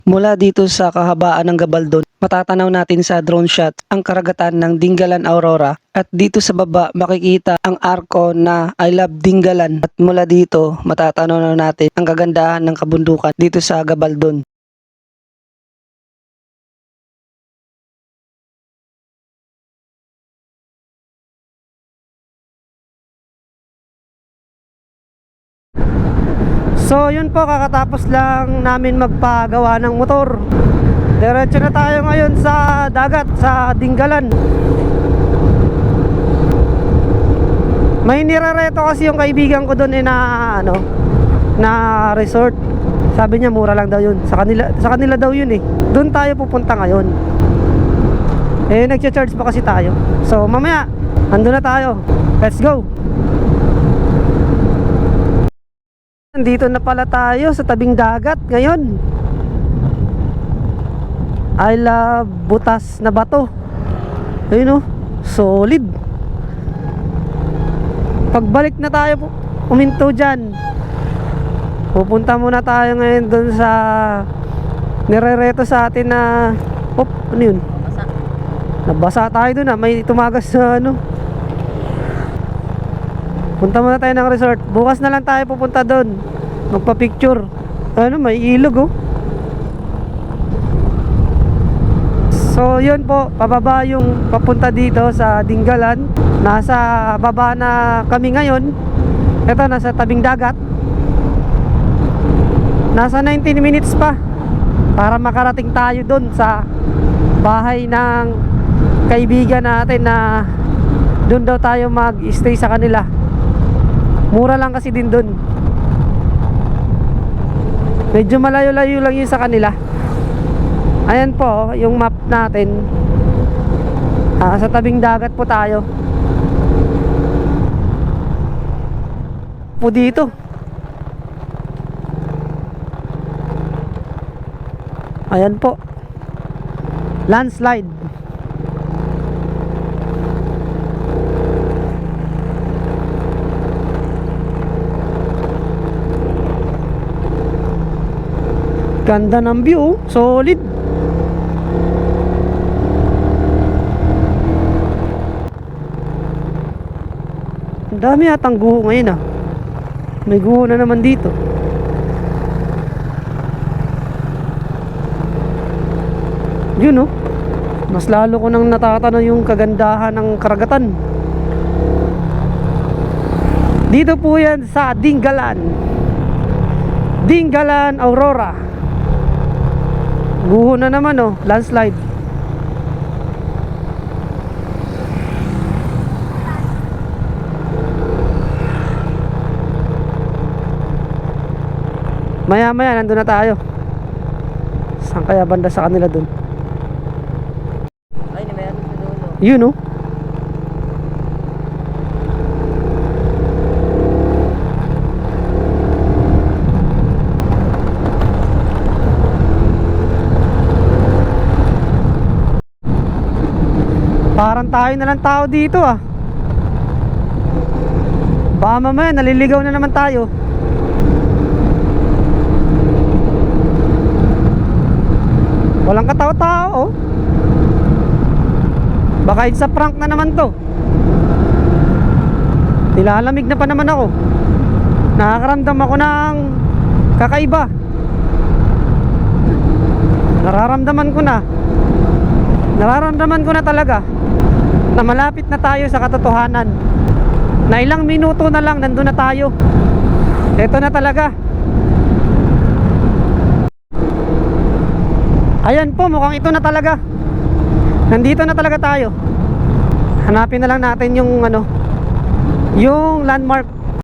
Mula dito sa kahabaan ng Gabaldon, matatanaw natin sa drone shot ang karagatan ng Dingalan Aurora at dito sa baba makikita ang arko na I Love Dingalan at mula dito matatanaw na natin ang kagandahan ng kabundukan dito sa Gabaldon. So yun po, kakatapos lang namin magpagawa ng motor. Diretso na tayo ngayon sa dagat, sa Dingalan. May nirereto kasi yung kaibigan ko doon na resort. Sabi niya mura lang daw yun. Sa kanila daw yun eh. Doon tayo pupunta ngayon. Eh nagcha-charge pa kasi tayo. So mamaya, andun na tayo. Let's go. Nandito na pala tayo sa tabing dagat ngayon. I love butas na bato. Ayun oh, solid. Pagbalik na tayo uminto dyan, pupunta muna tayo ngayon dun sa nirereto sa atin na ano yun? Nabasa tayo dun may tumagas sa punta muna tayo ng resort. Bukas na lang tayo pupunta dun, magpa-picture. May ilog oh. So yun po, pababa yung papunta dito sa Dingalan. Nasa baba na kami ngayon. Ito, nasa tabing dagat. Nasa 19 minutes pa para makarating tayo doon sa bahay ng kaibigan natin na doon daw tayo mag-stay sa kanila. Mura lang kasi din doon. Medyo malayo-layo lang yun sa kanila. Ayan po yung map natin. Sa tabing dagat po tayo po dito. Ayan po, landslide. Ganda ng view, solid. Ang dami atang guho ngayon May guho na naman dito. Yun mas lalo ko nang natatanaw yung kagandahan ng karagatan. Dito po yan sa Dingalan, Dingalan Aurora. Guho na naman landslide. Maya maya nandun na tayo. Saan kaya banda sa kanila dun? Ay, meron sa dulo. Yun parang tayo na lang tao dito Baka mamaya naliligaw na naman tayo. Walang katao-tao Baka sa prank na naman to. Nilalamig na pa naman ako. Nakakaramdam ako ng kakaiba. Nararamdaman ko na talaga na malapit na tayo sa katotohanan. Na ilang minuto na lang nandun na tayo. Ito na talaga. Ayan po, mukhang ito na talaga. Nandito na talaga tayo. Hanapin na lang natin yung yung landmark.